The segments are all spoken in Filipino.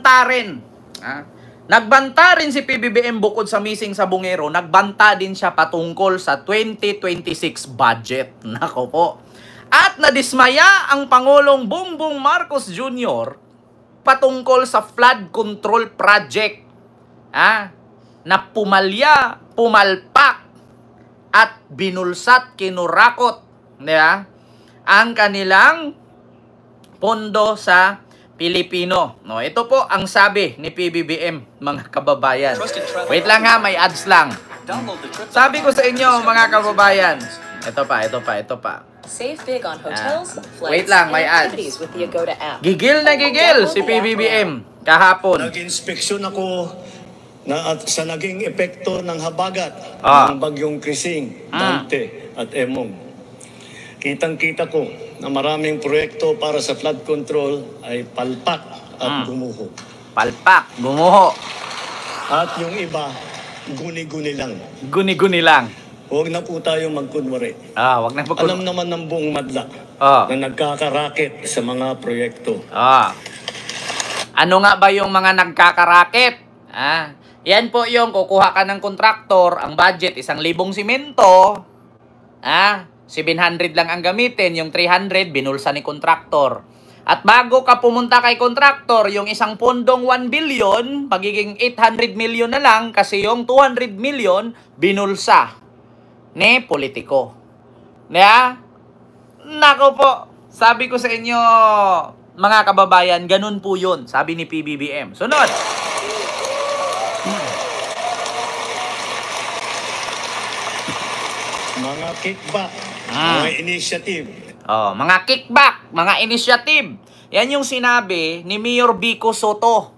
nagbanta rin. Nagbanta rin si PBBM bukod sa missing sa Bungero, nagbanta din siya patungkol sa 2026 budget. Nako po. At nadismaya ang Pangulong Bongbong Marcos Jr. patungkol sa flood control project. Na pumalya, pumalpak, at binulsat, kinurakot, diba? Ang kanilang pondo sa Pilipino. No, ito po ang sabi ni PBBM, mga kababayan. Wait lang ha, may ads lang. Sabi ko sa inyo, mga kababayan. Ito pa. Save big on hotels, Wait flights, lang, may and ads. activities with the Agoda app. Gigil na gigil si PBBM kahapon. Nag-inspeksyon ako sa naging epekto ng habagat ng bagyong Krising, Dante at Emong. Kitang-kita ko na maraming proyekto para sa flood control ay palpak at gumuho. Palpak, gumuho. At yung iba, guni-guni lang. Guni-guni lang. Huwag na po tayo magkunwari. Wag na po. Alam naman ng buong madla na nagkakaraket sa mga proyekto. Ano nga ba yung mga nagkakaraket? Yan po yung kukuha ka ng kontraktor, ang budget 1,000 simento, 700 lang ang gamitin, yung 300 binulsa ni kontraktor. At bago ka pumunta kay kontraktor, yung isang pondong 1 billion, magiging 800 million na lang kasi yung 200 million binulsa ni politiko. Nako po, sabi ko sa inyo, mga kababayan, ganun po yun, sabi ni PBBM. Sunod. Mga kickback, mga initiative. Mga kickback, mga initiative. Yan yung sinabi ni Mayor Vico Soto.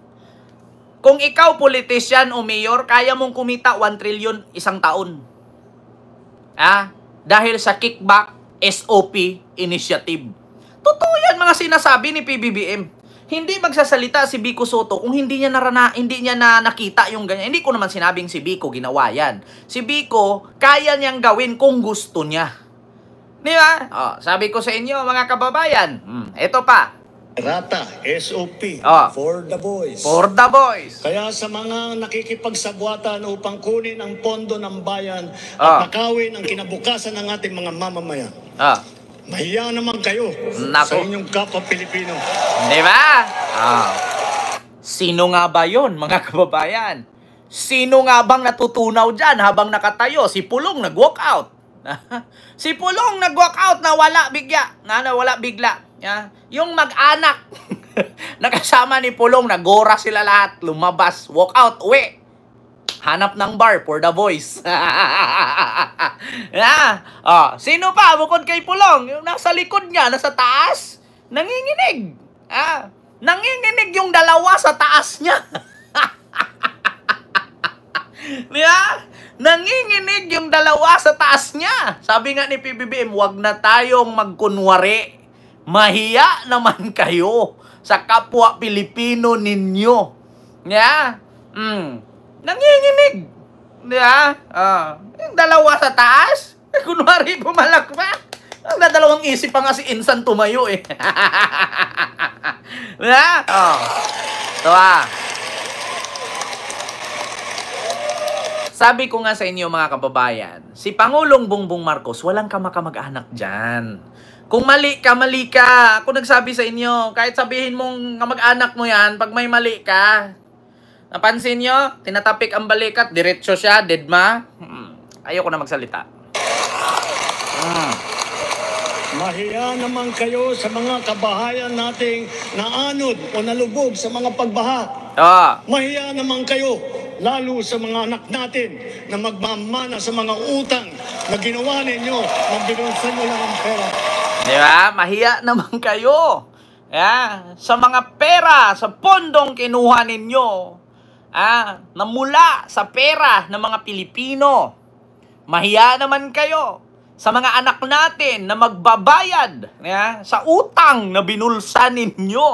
Kung ikaw politician o mayor, kaya mong kumita 1 trillion isang taon. Dahil sa kickback, SOP initiative. Totoo yan mga sinasabi ni PBBM. Hindi magsasalita si Vico Soto kung hindi niya nakita yung ganyan. Hindi ko naman sinabing si Vico ginawa yan. Si Vico, kaya niyang gawin kung gusto niya. Di ba? Sabi ko sa inyo, mga kababayan. Ito pa. Rata, SOP, for the boys. For the boys. Kaya sa mga nakikipagsabwatan upang kunin ang pondo ng bayan at nakawin ang kinabukasan ng ating mga mamamayan. Mahiya naman kayo sa inyong kapwa Pilipino. Di ba? Sino nga ba yun, mga kababayan? Sino nga bang natutunaw dyan habang nakatayo? Si Pulong nag-walk out. Si Pulong nag-walk out na wala bigla. Yung mag-anak nakasama ni Pulong, nagora sila lahat, lumabas, walk out, uwi. Hanap ng bar for the boys. Sino pa bukod kay Pulong? Yung nasa likod niya, nasa taas, nanginginig. Nanginginig yung dalawa sa taas niya. Nanginginig yung dalawa sa taas niya. Sabi nga ni PBBM, wag na tayong magkunwari. Mahiya naman kayo sa kapwa Pilipino ninyo. Nanginginig. Yung dalawa sa taas, kunwari pumalakpak. Ang dalawang isip pa nga si Insan tumayo eh. Sabi ko nga sa inyo mga kababayan, si Pangulong Bongbong Marcos, walang kamag-anak dyan. Kung mali ka, mali ka. Ako nagsabi sa inyo, kahit sabihin mong kamag-anak mo yan, pag may mali ka, napansin nyo, tinatapik ang balikat, diretso siya, deadma. Ayoko na magsalita. Mahiya naman kayo sa mga kabahayan nating naanod o nalubog sa mga pagbaha. Mahiya naman kayo, lalo sa mga anak natin na magmamana sa mga utang na ginawa ninyo nang binulsan nyo lang ang pera. Diba? Mahiya naman kayo. Sa mga pera, sa pondong kinuha ninyo. Na mula sa pera ng mga Pilipino. Mahiya naman kayo sa mga anak natin na magbabayad sa utang na binulsa ninyo.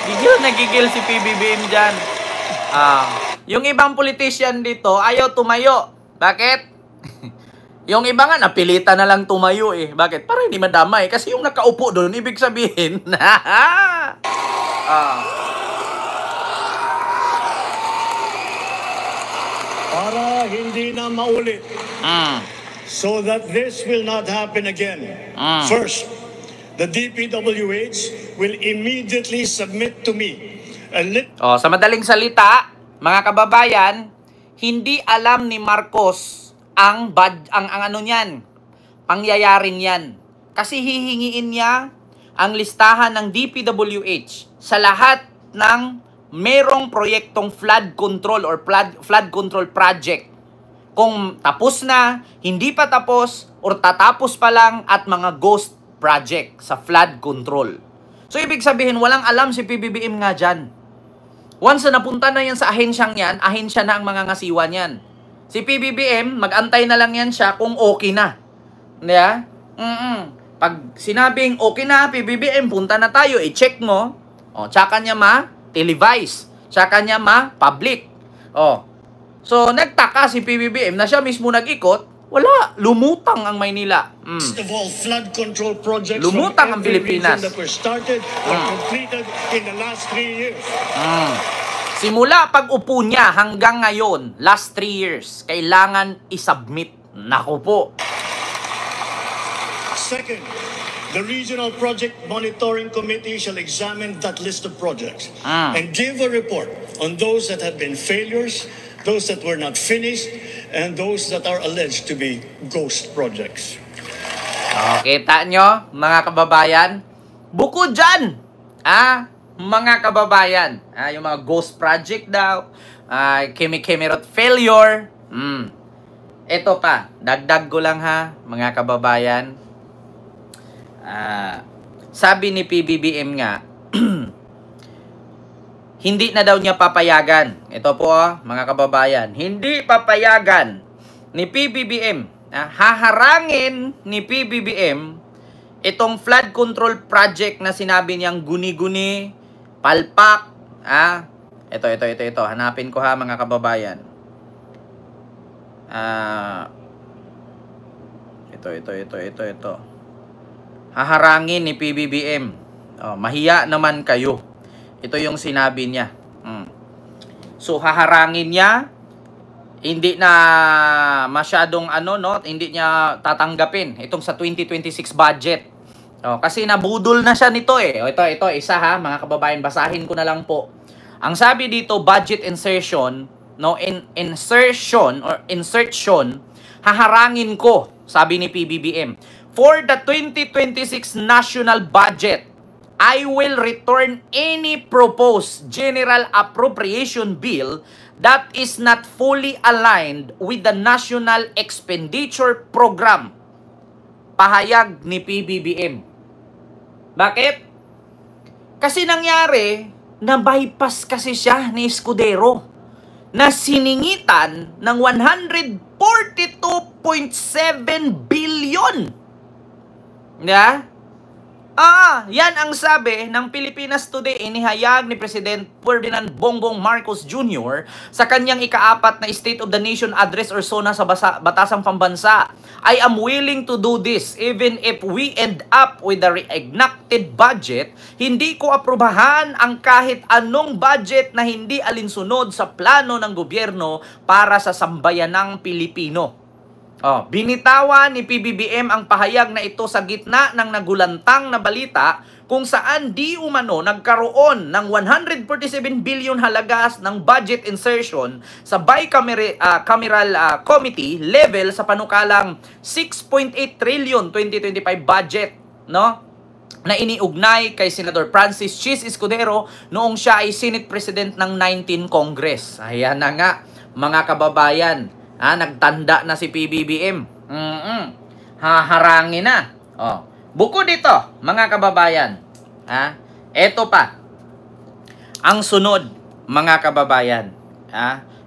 Gigil na gigil si PBBM dyan. Yung ibang politician dito, ayaw tumayo. Bakit? Yung iba nga, napilitan na lang tumayo eh. Bakit? Para hindi madamay. Kasi yung nakaupo doon, ibig sabihin, para hindi na maulit. So that this will not happen again. First, the DPWH will immediately submit to me sa madaling salita, mga kababayan, hindi alam ni Marcos ang ano niyan, pangyayaring yan. Kasi hihingiin niya ang listahan ng DPWH sa lahat ng merong proyektong flood control or flood control project. Kung tapos na, hindi pa tapos, or tatapos pa lang at mga ghost project sa flood control. So, ibig sabihin, walang alam si PBBM nga dyan. Once na napunta na yan sa ahensyang yan, ahensya na ang mga ngasiwa niyan. Si PBBM, mag-antay na lang yan siya kung okay na. Diba? Pag sinabing okay na, PBBM, punta na tayo, i-check mo, tsaka niya ma-televise, tsaka niya ma-public. So, nagtaka si PBBM na siya mismo nag-ikot, wala, lumutang ang Maynila. of all flood control projects lumutang ang from every Pilipinas. region that were started or completed in the last 3 years. Simula pag-upo niya hanggang ngayon, last 3 years, kailangan isubmit. Naku po. Second, the Regional Project Monitoring Committee shall examine that list of projects and give a report on those that have been failures, those that were not finished, and those that are alleged to be ghost projects. Kita nyo, mga kababayan? Bukod dyan, mga kababayan, yung mga ghost project daw, Kimi-Kimi-Rot failure, ito pa, dagdag ko lang mga kababayan. Sabi ni PBBM nga, hindi na daw niya papayagan. Ito po, mga kababayan, hindi papayagan ni PBBM, haharangin ni PBBM itong flood control project na sinabi niyang guni-guni, palpak, ito, hanapin ko mga kababayan. Ito. Haharangin ni PBBM. Mahiya naman kayo. Ito yung sinabi niya. So, haharangin niya, hindi na masyadong hindi niya tatanggapin itong sa 2026 budget. Kasi nabudol na siya nito eh. Ito, isa mga kababayan, basahin ko na lang po. Ang sabi dito, budget insertion, insertion, haharangin ko, sabi ni PBBM. For the 2026 national budget, I will return any proposed general appropriation bill that is not fully aligned with the National Expenditure Program. Pahayag ni PBBM. Bakit? Kasi nangyari, na-bypass kasi siya ni Escudero na siningitan ng 142.7 billion. Yeah? Yan ang sabi ng Pilipinas Today, inihayag ni President Ferdinand Bongbong Marcos Jr. sa kanyang ika-4 na State of the Nation Address or SONA sa Batasang Pambansa. I am willing to do this even if we end up with a reenacted budget. Hindi ko aprubahan ang kahit anong budget na hindi alinsunod sa plano ng gobyerno para sa sambayanang Pilipino. Binitawan ni PBBM ang pahayag na ito sa gitna ng nagulantang na balita kung saan di umano nagkaroon ng 147 billion halagas ng budget insertion sa bicameral committee level sa panukalang 6.8 trillion 2025 budget, na iniugnay kay Senador Francis Chis Escudero noong siya ay Senate President ng 19 Congress. Ayan na nga, mga kababayan. Nagtanda na si PBBM. Haharangin na. Bukod dito, mga kababayan, eto pa. Ang sunod, mga kababayan,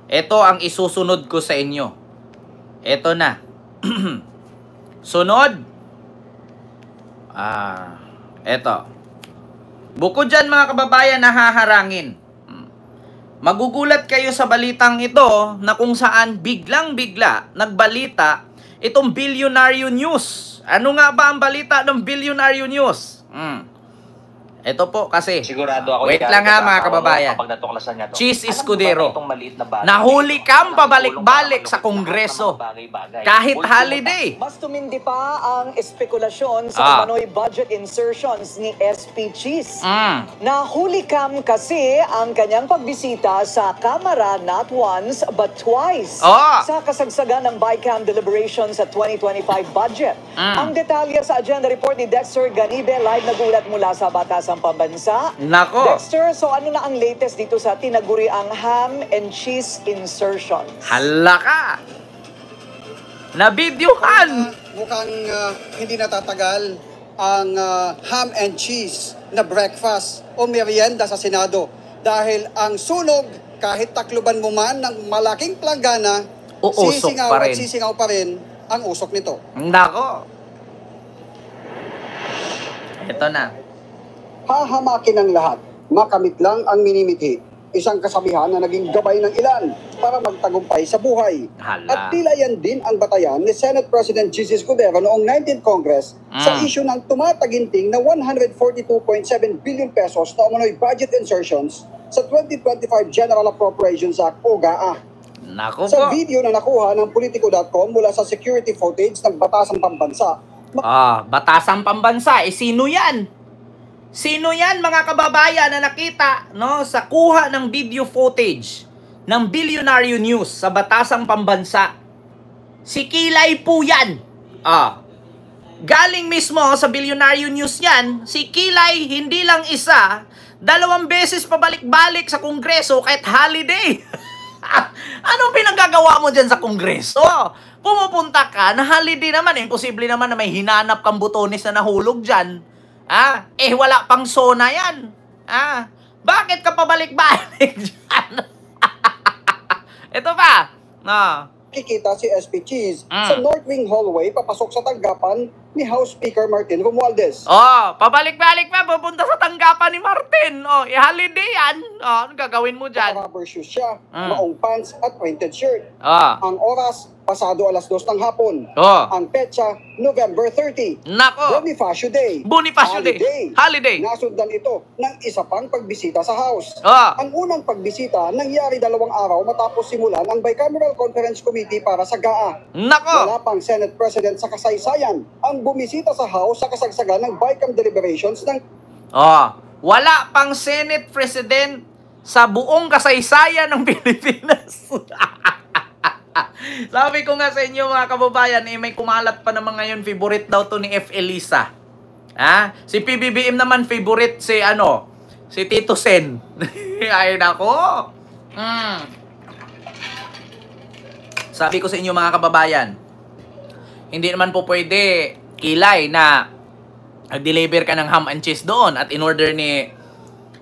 eto ang isusunod ko sa inyo. Eto na. Sunod. Eto. Bukod dyan, mga kababayan, na haharangin. magugulat kayo sa balitang ito na kung saan biglang-bigla nagbalita itong Bilyonaryo News. Ano nga ba ang balita ng Bilyonaryo News? Ito po kasi. Sigurado ako. Wait lang ha mga kababayan. Cheese Escudero. Nahuli kang pabalik-balik sa Kongreso. Kahit holiday. Mas tumindi pa ang espekulasyon sa umano'y budget insertions ni SP Cheese. Nahuli kam kasi ang kanyang pagbisita sa Kamara not once but twice sa kasagsagan ng BICAM deliberations sa 2025 budget. Ang detalye sa agenda report ni Dexter Ganibe, live nagulat mula sa Batasang Pambansa. Nako. Dexter, so ano na ang latest dito sa tinaguriang ham and cheese insertions? Hala ka! Nabidyohan! Mukhang hindi natatagal ang ham and cheese na breakfast o merienda sa Senado dahil ang sunog, kahit takluban mo man ng malaking planggana, sisingaw at sisingaw pa rin ang usok nito. Nako! Ito na. Hahamakin ang lahat, makamit lang ang minimithi. Isang kasabihan na naging gabay ng ilan para magtagumpay sa buhay. Hala. At tila yan din ang batayan ni Senate President Jesus Escudero noong 19th Congress sa issue ng tumataginting na 142.7 billion pesos na umano'y budget insertions sa 2025 General Appropriations Act o GAA. Nako Sa po. video na nakuha ng Politico.com mula sa security footage ng Batasang Pambansa, Batasang Pambansa. Sino yan? Sino yan mga kababayan na nakita sa kuha ng video footage ng Bilyonaryo News sa Batasang Pambansa? Si Kilay po yan. Galing mismo sa Bilyonaryo News yan, si Kilay hindi lang isa, 2 beses pabalik-balik sa Kongreso kahit holiday. Anong pinagagawa mo dyan sa Kongreso? Pumupunta ka na holiday naman, imposible naman na may hinanap kang butones na nahulog dyan. Wala pang sona yan. Bakit ka pabalik-balik dyan? Ito pa. kikita si SP Cheese sa North Wing Hallway papasok sa tanggapan ni House Speaker Martin Romualdez. Pabalik-balik pa, pupunta sa tanggapan ni Martin. I-holiday yan. Ano gagawin mo dyan? Rubber shoes siya, maong pants at printed shirt. Ang oras, pasado 2:00 ng hapon. Ang petsa, November 30. Nako! Bonifacio Day. Bonifacio Day. Holiday. Nasundan ito ng isa pang pagbisita sa House. Ang unang pagbisita nangyari 2 araw matapos simulan ang Bicameral Conference Committee para sa GAA. Nako! Wala pang Senate President sa kasaysayan ang bumisita sa House sa kasagsagan ng BICAM deliberations ng... Wala pang Senate President sa buong kasaysayan ng Pilipinas. Sabi ko nga sa inyo mga kababayan, may kumalat pa naman ngayon, favorite daw to ni F. Elisa. Si PBBM naman favorite si si Tito Sen. Ay nako. Sabi ko sa inyo mga kababayan, hindi naman po pwede Kilay na nag-deliver ka ng ham and cheese doon at in order ni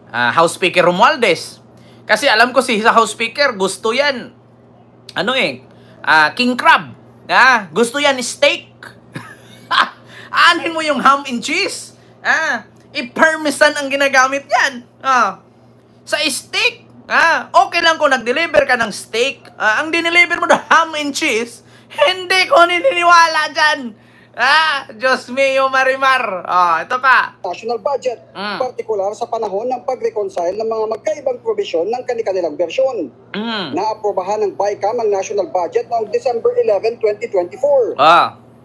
House Speaker Romualdez. Kasi alam ko sa House Speaker gusto yan king crab. Gusto yan steak. Aanin mo yung ham and cheese. I-parmesan ang ginagamit yan. Sa steak, okay lang kung nag-deliver ka ng steak. Ang dineliver mo na ham and cheese, hindi ko naniniwala dyan. Diyos mio Marimar. Ito pa. National budget, partikular sa panahon ng pag-reconcile ng mga magkaibang probisyon ng kanilang bersyon. Naaprobahan ng BICAM ang national budget noong December 11, 2024.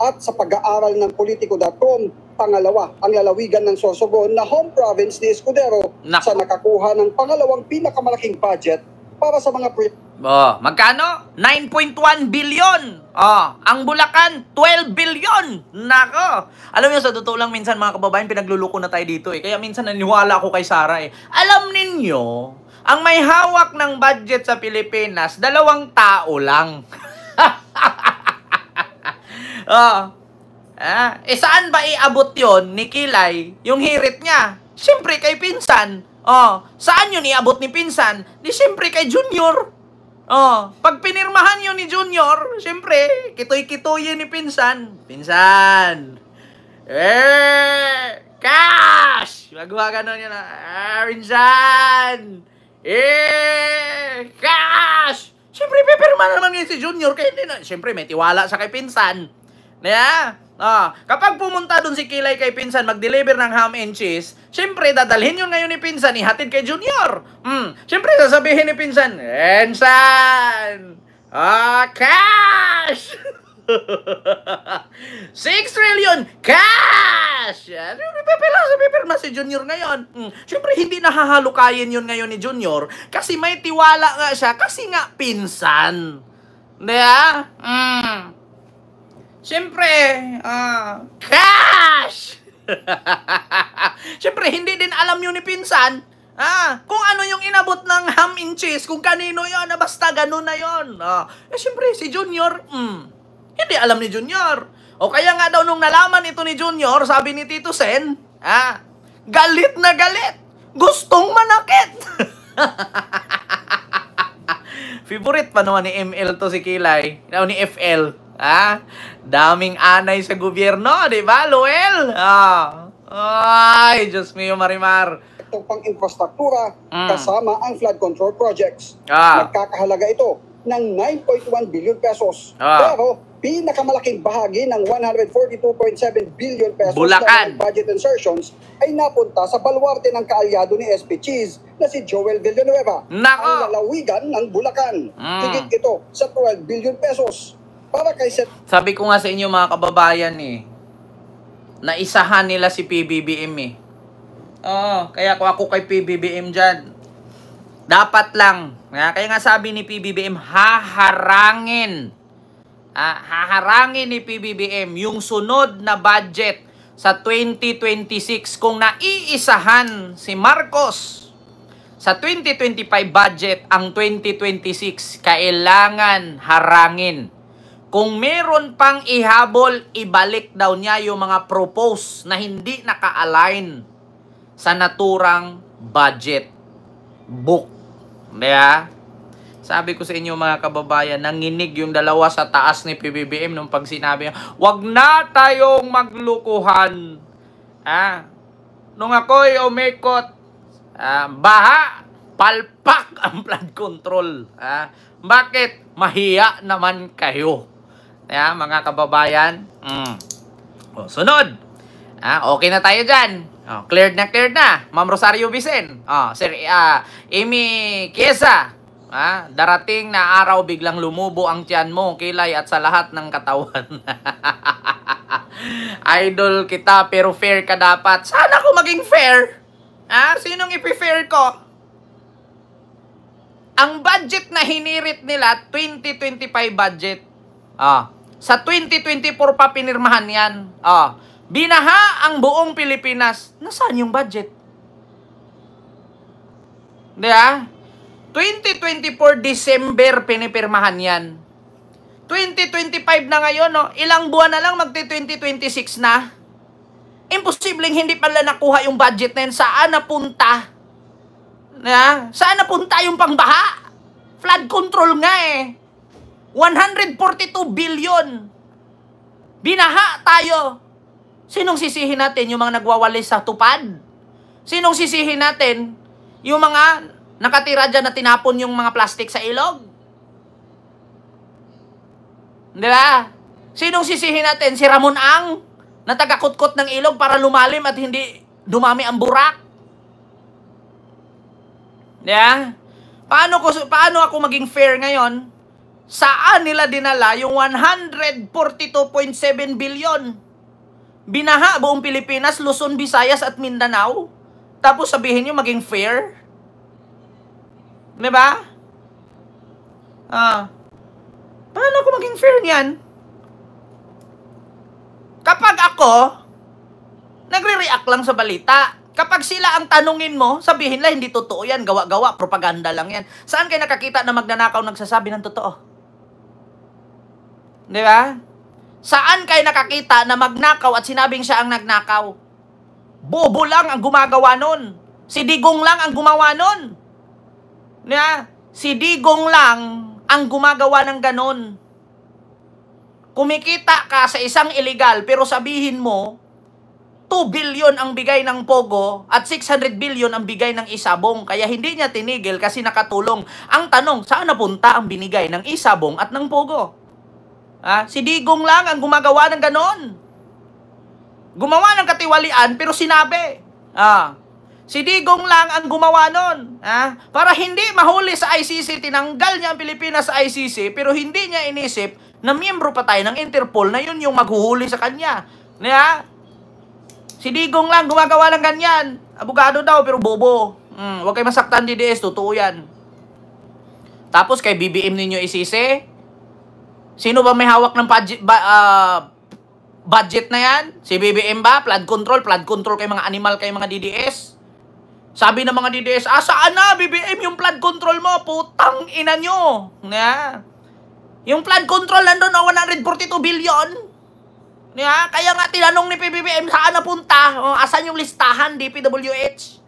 At sa pag-aaral ng Politico.com, pangalawa ang lalawigan ng Sorsogon na home province ni Escudero sa nakakuha ng pangalawang pinakamalaking budget para sa mga magkano? 9.1 billion. Ang Bulacan, 12 billion. Nako. Alam niyo, sa totoo lang minsan mga kababayan, pinagluluko na tayo dito Kaya minsan naniwala ako kay Sara Alam ninyo, ang may hawak ng budget sa Pilipinas, 2 tao lang. Saan ba iabot yon ni Kilay, yung hirit niya? Siyempre kay pinsan. Saan yun iabot ni pinsan? Siyempre kay Junior. Pag pinirmahan yun ni Junior, siyempre, kitoy-kitoy ni pinsan. Pinsan! Cash! Magawa ganon yun pinsan! Cash! Siyempre, pipirma naman ngayon si Junior. Kaya hindi na, siyempre, may tiwala sa kay pinsan. Kapag pumunta dun si Kilay kay pinsan, mag-deliver ng ham and cheese, siyempre, dadalhin yun ngayon ni pinsan, ihatid kay Junior. Siyempre, sasabihin ni pinsan, Pinsan! Cash! 6 trillion cash! Pipirma si Junior ngayon. Siyempre, hindi nahahalukayin yun ngayon ni Junior kasi may tiwala nga siya kasi nga pinsan. Diba? Siyempre, cash! Siyempre, hindi din alam yun ni pinsan. Kung ano yung inabot ng ham and cheese, kung kanino yun, basta ganun na yun. Siyempre, si Junior, hindi alam ni Junior. O kaya nga daw nung nalaman ito ni Junior, sabi ni Tito Sen, galit na galit. Gustong manakit. Favorite pa naman ni ML to si Kilay. Ni FL. Daming anay sa gobyerno, di ba, Luel? Ay, Diyos mio, Marimar. Itong pang-infrastruktura kasama ang flood control projects. Nagkakahalaga ito ng 9.1 billion pesos. Pero pinakamalaking bahagi ng 142.7 billion pesos Bulacan. na budget insertions ay napunta sa baluarte ng kaalyado ni SP Cheese na si Joel Villanueva, ang lalawigan ng Bulacan. Higit ito sa 12 billion pesos. Para kay Sabi ko nga sa inyo mga kababayan naisahan nila si PBBM kaya ako kay PBBM dyan. Dapat lang. Kaya nga sabi ni PBBM, haharangin ni PBBM yung sunod na budget sa 2026. Kung naiisahan si Marcos sa 2025 budget, ang 2026 kailangan harangin. Kung meron pang ihabol, ibalik daw niya yung mga propose na hindi naka-align sa naturang budget book. Diba? Sabi ko sa inyo mga kababayan, nanginig yung dalawa sa taas ni PBBM nung pag sinabi niya, wag na tayong maglukuhan. Nung ako'y umikot, baha, palpak ang flood control. Bakit? Mahiya naman kayo. Mga kababayan. Sunod. Okay na tayo dyan. Cleared na. Ma'am Rosario Vicen. Sir Amy Kiesa. Darating na araw biglang lumubo ang tiyan mo, Kilay, at sa lahat ng katawan. Idol kita pero fair ka dapat. Sana ko maging fair. Sinong ipi-fair ko? Ang budget na hinirit nila, 2025 budget. Sa 2024 pa pinirmahan yan. Binaha ang buong Pilipinas. Nasaan yung budget? Diba? 2024 December pinipirmahan yan. 2025 na ngayon, ilang buwan na lang magti-2026 na. Imposibleng hindi pala nakuha yung budget na yan. Saan napunta? Saan napunta yung pangbaha? Flood control nga 142 billion. Binaha tayo. Sinong sisihin natin? Yung mga nagwawalis sa tupad? Sinong sisihin natin? Yung mga nakatira dyan na tinapon yung mga plastic sa ilog? Diba? Sinong sisihin natin? Si Ramon Ang na taga-kutkot ng ilog para lumalim at hindi dumami ang burak? Diba? Paano ako maging fair ngayon? Saan nila dinala yung 142.7 billion? Binaha buong Pilipinas, Luzon, Visayas at Mindanao. Tapos sabihin nyo maging fair? Diba? Paano ako maging fair niyan? Kapag ako, nagre-react lang sa balita. Kapag sila ang tanungin mo, sabihin lang, hindi totoo yan, gawa-gawa, propaganda lang yan. Saan kayo nakakita na magnanakaw nagsasabi ng totoo? Di ba? Saan kayo nakakita na magnakaw at sinabing siya ang nagnakaw? Bobo lang ang gumagawa nun. Si Digong lang ang gumawa nun. Di ba? Si Digong lang ang gumagawa ng ganon. Kumikita ka sa isang illegal, pero sabihin mo, 2 billion ang bigay ng Pogo at 600 billion ang bigay ng Isabong. Kaya hindi niya tinigil kasi nakatulong. Ang tanong, saan napunta ang binigay ng Isabong at ng Pogo? Si Digong lang ang gumagawa ng ganon. Gumawa ng katiwalian pero sinabi. Si Digong lang ang gumawa nun. Para hindi mahuli sa ICC, tinanggal niya ang Pilipinas sa ICC, pero hindi niya inisip na miyembro pa tayo ng Interpol na yun yung maghuhuli sa kanya. Si Digong lang gumagawa ng ganyan. Abogado daw, pero bobo. Huwag kayo masaktan, DDS, totoo yan. Tapos kay BBM ninyo isisi? Sino ba may hawak ng budget na yan? Si BBM ba? Flood control kay mga animal, kay mga DDS? Sabi ng mga DDS, saan na BBM yung flood control mo? Putang ina nyo. Yung flood control nandun 142 billion. Kaya nga tinanong ni PBBM, saan napunta? Asan yung listahan, DPWH?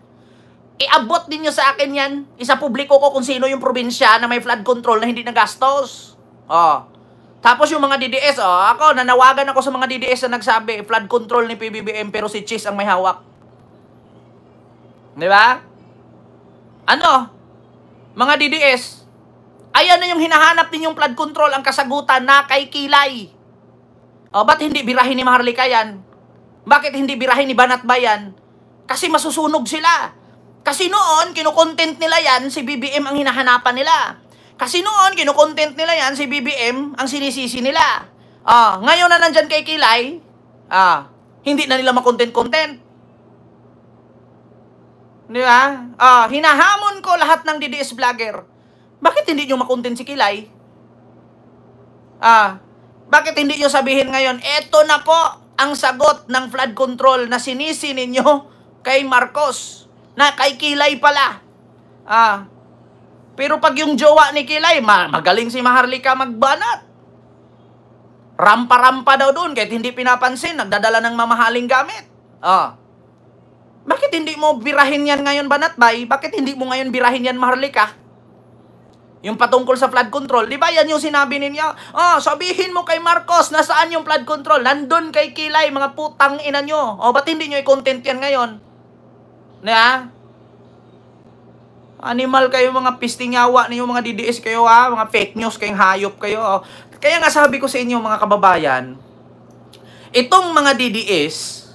Iabot din nyo sa akin yan. Isa publiko ko kung sino yung probinsya na may flood control na hindi nagastos. Tapos yung mga DDS, ako, nanawagan ako sa mga DDS na nagsabi, flood control ni PBBM pero si Cheese ang may hawak. Di ba? Mga DDS, ayan na yung hinahanap ninyong flood control, ang kasagutan na kay Kilay. Ba't hindi birahin ni Maharlika yan? Bakit hindi birahin ni Banat Bayan? Kasi masusunog sila. Kasi noon, kinukontent nila yan, si BBM ang hinahanapan nila. Kasi noon, kinukontent nila yan, si BBM ang sinisisi nila. Ngayon na nandyan kay Kilay, hindi na nila makontent-content. Di ba? Hinahamon ko lahat ng DDS vlogger. Bakit hindi nyo makontent si Kilay? Bakit hindi nyo sabihin ngayon, eto na po ang sagot ng flood control na sinisi ninyo kay Marcos, na kay Kilay pala. Pero pag yung jowa ni Kilay, magaling si Maharlika magbanat. Rampa-rampa daw doon, kahit hindi pinapansin, nagdadala ng mamahaling gamit. Bakit hindi mo birahin yan ngayon, Banatbay? Bakit hindi mo ngayon birahin yan, Maharlika? Yung patungkol sa flood control, di ba yan yung sinabi ninyo? Sabihin mo kay Marcos, nasaan yung flood control? Nandun kay Kilay, mga putang ina nyo. Ba't hindi nyo i-content yan ngayon? Animal kayo, mga pistingawa ninyo, mga DDS kayo, mga fake news kayong hayop kayo. Kaya nga sabi ko sa inyo, mga kababayan, itong mga DDS,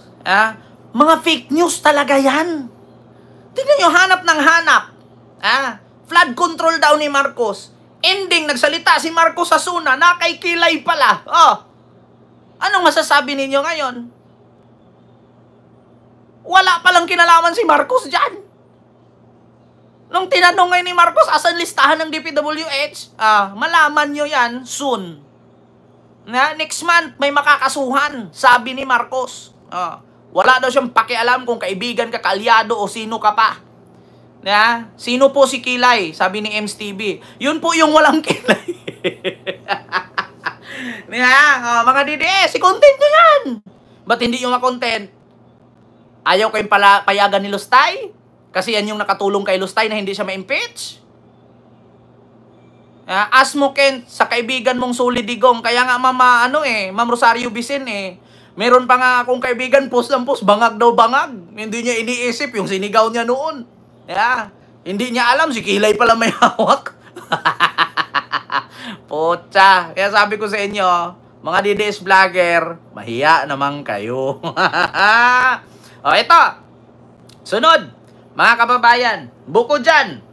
mga fake news talaga yan. Tingnan nyo, hanap ng hanap. Flood control daw ni Marcos. Ending, nagsalita si Marcos Asuna na kay Kilay pala. Anong masasabi ninyo ngayon? Wala palang kinalaman si Marcos dyan. Nung tinanong ngayon ni Marcos, asan listahan ng DPWH? Malaman nyo yan soon. Next month, may makakasuhan, sabi ni Marcos. Wala daw siyang pakialam kung kaibigan ka, kaalyado o sino ka pa. Sino po si Kilay? Sabi ni Ems TV. Yun po yung walang Kilay. Mga DDS, i-content nyo yan. Ba't hindi yung ma-content? Ayaw kayong payagan ni Lustay? Kasi yan yung nakatulong kay Lustay na hindi siya ma-impeach? Asmo Kent, sa kaibigan mong Solidigong. Kaya nga Ma'am Rosario Vicen meron pa nga akong kaibigan, post ng post, bangag daw bangag. Hindi niya iniisip yung sinigaw niya noon. Hindi niya alam, si Kilay pala may hawak. Pocha. Kaya sabi ko sa inyo, mga DDS vlogger, mahiya naman kayo. Ito. Sunod, mga kababayan, bukod dyan,